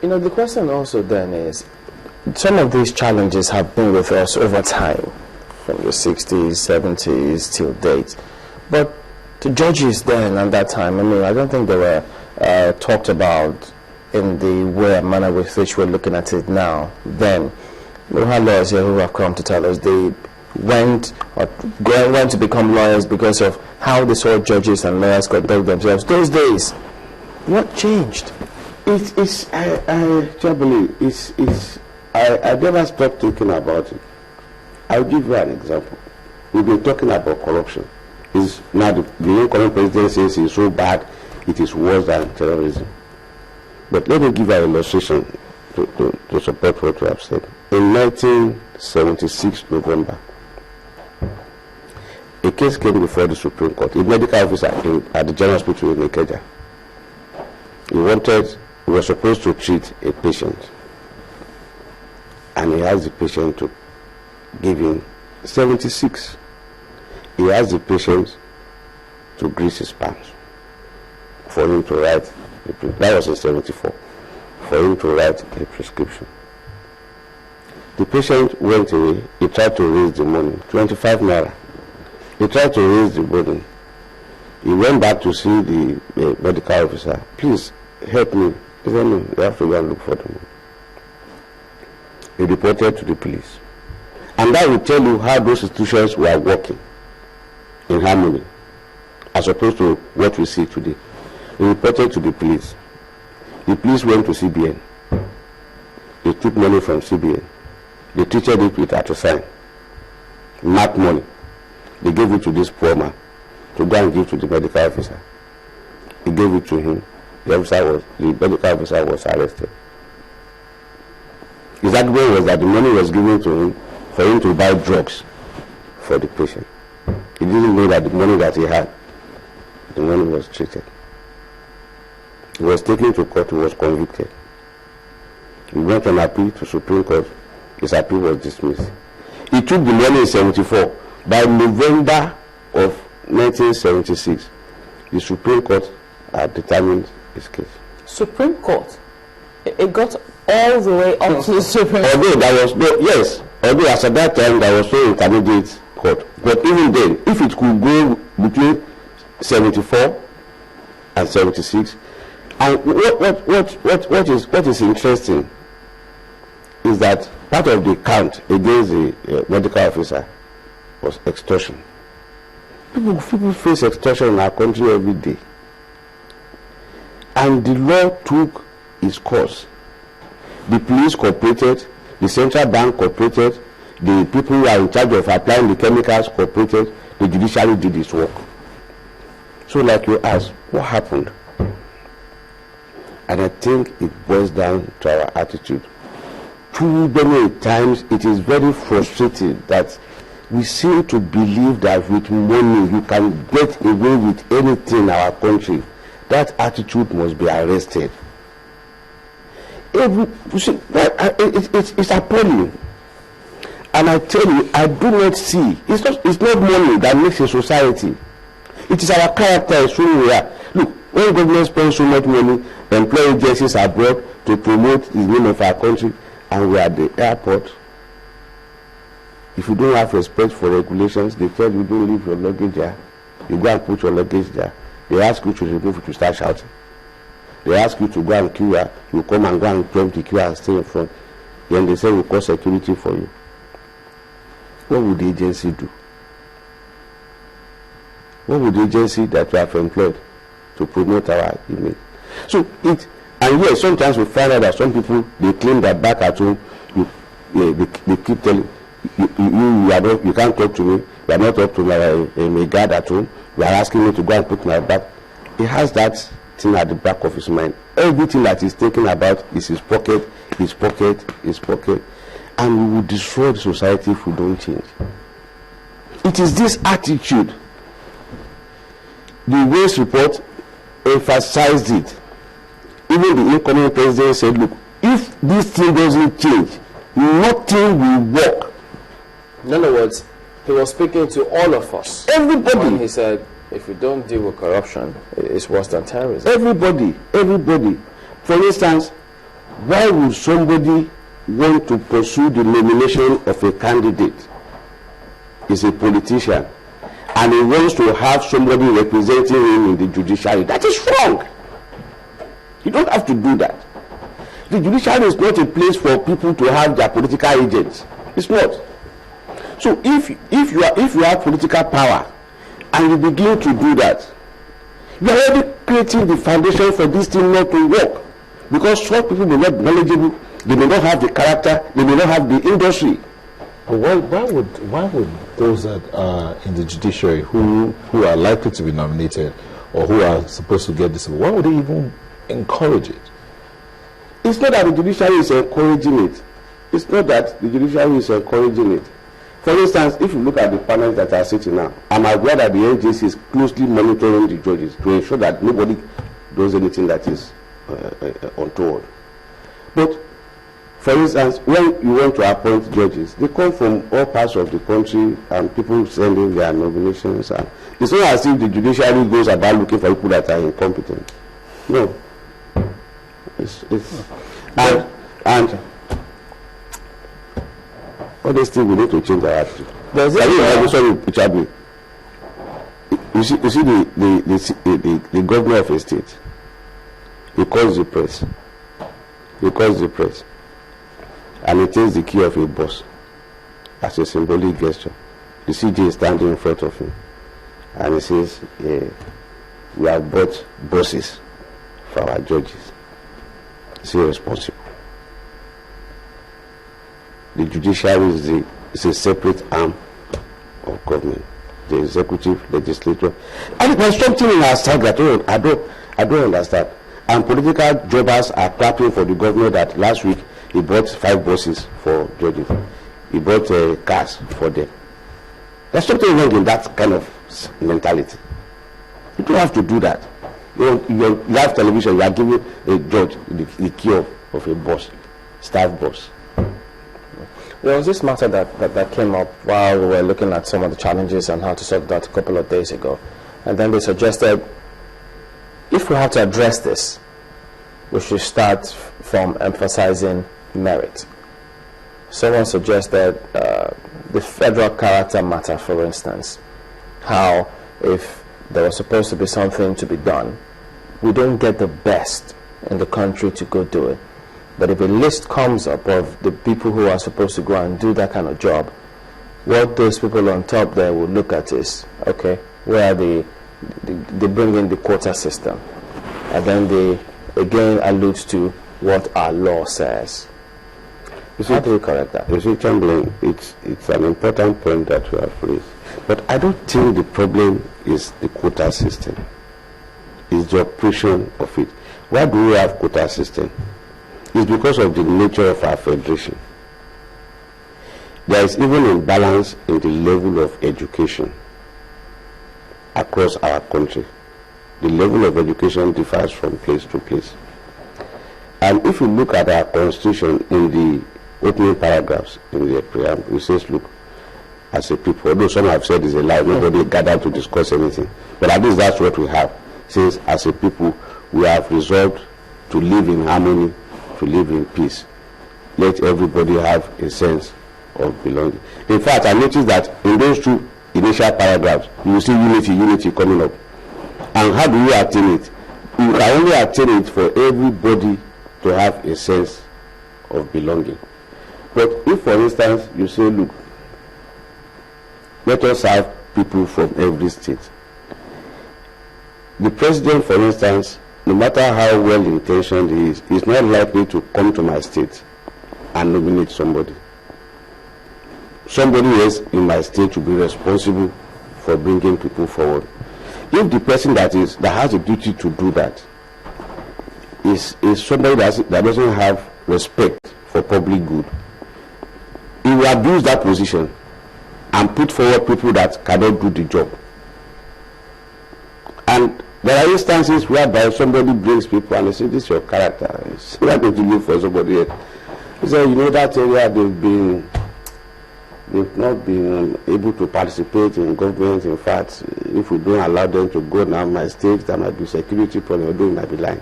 You know, the question also then is, some of these challenges have been with us over time, from the 60s, 70s till date. But the judges then and that time, I mean, I don't think they were talked about in the way and manner with which we're looking at it now. Then, we have lawyers here who have come to tell us they went to become lawyers because of how they saw judges and lawyers conduct themselves. Those days, what changed? I never stopped thinking about it. I'll give you an example. We've been talking about corruption. Now the incoming president says it's so bad, it is worse than terrorism. But let me give you an illustration to support what you have said. In 1976 November, a case came before the Supreme Court. A medical officer at the General Hospital in Ikeja. He was supposed to treat a patient, and he asked the patient to give him 76. He asked the patient to grease his palms for him to write, that was in 74, for him to write a prescription. The patient went away. He tried to raise the money, 25 naira. He tried to raise the money. He went back to see the medical officer. Please help me. He said, no, you have to go and look for the money. He reported to the police. And that will tell you how those institutions were working in harmony, as opposed to what we see today. He reported to the police. The police went to CBN. They took money from CBN. They treated it with atropine, marked money. They gave it to this poor man to go and give to the medical officer. He gave it to him. The medical officer was arrested. His argument was that the money was given to him for him to buy drugs for the patient. He didn't know that the money that he had, the money was treated. He was taken to court. He was convicted. He went on appeal to Supreme Court. His appeal was dismissed. He took the money in 74. By November of 1976, the Supreme Court had determined his case. Supreme Court? It got all the way up to the Supreme Court? Although there was no, yes, although as at that time there was no intermediate court. But even then, if it could go between 74 and 76, and what is interesting is that part of the count against the medical officer was extortion. People face extortion in our country every day. And the law took its course. The police cooperated, the central bank cooperated, the people who are in charge of applying the chemicals cooperated, the judiciary did its work. So like you asked, what happened? And I think it boils down to our attitude. Too many times it is very frustrating that we seem to believe that with money you can get away with anything in our country. That attitude must be arrested. It's appalling. And I tell you, I do not see, it's not money that makes a society. It is our character as who we are. Look, when government spends so much money, employ agencies abroad to promote the name of our country, and we are at the airport, if you don't have respect for regulations, they tell you don't leave your luggage there. You go and put your luggage there. They ask you to remove it, to start shouting. They ask you to go and queue, you come and go and jump the queue and stay in front. Then they say we call security for you. What would the agency do? What would the agency that we have employed to promote our image? So and yes, sometimes we find out that some people, they claim that back at home, they keep telling you can't talk to me, you are not up to my guard at home, you are asking me to go and put my back. He has that thing at the back of his mind. Everything that he's thinking about is his pocket, his pocket, his pocket. And we will destroy the society if we don't change. It is this attitude. The Waste report emphasized it. Even the incoming president said, look, if this thing doesn't change, nothing will work. In other words, he was speaking to all of us. Everybody. When he said, if we don't deal with corruption, it's worse than terrorism. Everybody. For instance, why would somebody want to pursue the nomination of a candidate? Is a politician, and he wants to have somebody representing him in the judiciary. That is wrong. You don't have to do that. The judiciary is not a place for people to have their political agents. It's not. So if you have political power and you begin to do that, you are already creating the foundation for this thing not to work, because some people may not be knowledgeable, they may not have the character, they may not have the industry. But why would those that are in the judiciary who are likely to be nominated or who are supposed to get this, why would they even encourage it? It's not that the judiciary is encouraging it. It's not that the judiciary is encouraging it. For instance, if you look at the panels that are sitting now, I'm aware that the NJC is closely monitoring the judges to ensure that nobody does anything that is untoward. But for instance, when you want to appoint judges, they come from all parts of the country and people sending their nominations. And it's not as if the judiciary goes about looking for people that are incompetent. No. And honestly, we need to change our attitude. You see the governor of a state, he calls the press. And he takes the key of a bus as a symbolic gesture. The CJ is standing in front of him, and he says, we have bought buses for our judges. It's irresponsible. The judiciary is a separate arm of government. The executive, legislature. And there's something in our side that I don't understand. And political jobbers are clapping for the governor that last week he bought 5 buses for judges. He bought cars for them. There's something wrong in that kind of mentality. You don't have to do that. You have television, you are giving a judge the key of a bus, staff bus. There was this matter that came up while we were looking at some of the challenges and how to sort that a couple of days ago. And then they suggested, if we have to address this, we should start from emphasizing merit. Someone suggested the federal character matter, for instance. How if there was supposed to be something to be done, we don't get the best in the country to go do it. But if a list comes up of the people who are supposed to go and do that kind of job, what those people on top there will look at is, okay, where are they bring in the quota system. And then they again allude to what our law says. How do we correct that? You see, Chamberlain, it's an important point that you have raised. But I don't think the problem is the quota system. It's the operation of it. Why do we have quota system? It's because of the nature of our federation. There is even imbalance in the level of education across our country. The level of education differs from place to place. And if you look at our constitution in the opening paragraphs in the preamble, it says, look, as a people, although some have said it's a lie, nobody gathered to discuss anything, but at least that's what we have. It says, as a people, we have resolved to live in harmony, to live in peace. Let everybody have a sense of belonging. In fact, I noticed that in those 2 initial paragraphs, you will see unity coming up. And how do you attain it? You can only attain it for everybody to have a sense of belonging. But if, for instance, you say, look, let us have people from every state. The president, for instance, no matter how well-intentioned he is not likely to come to my state and nominate somebody. Somebody else in my state will be responsible for bringing people forward. If the person that has a duty to do that is somebody that doesn't have respect for public good, he will abuse that position and put forward people that cannot do the job. And there are instances whereby somebody brings people and they say, this is your character. It's not going to live for somebody else. He said, you know, that area they've not been able to participate in government. In fact, if we don't allow them to go now, my state, there might be security problem, although it might be lying.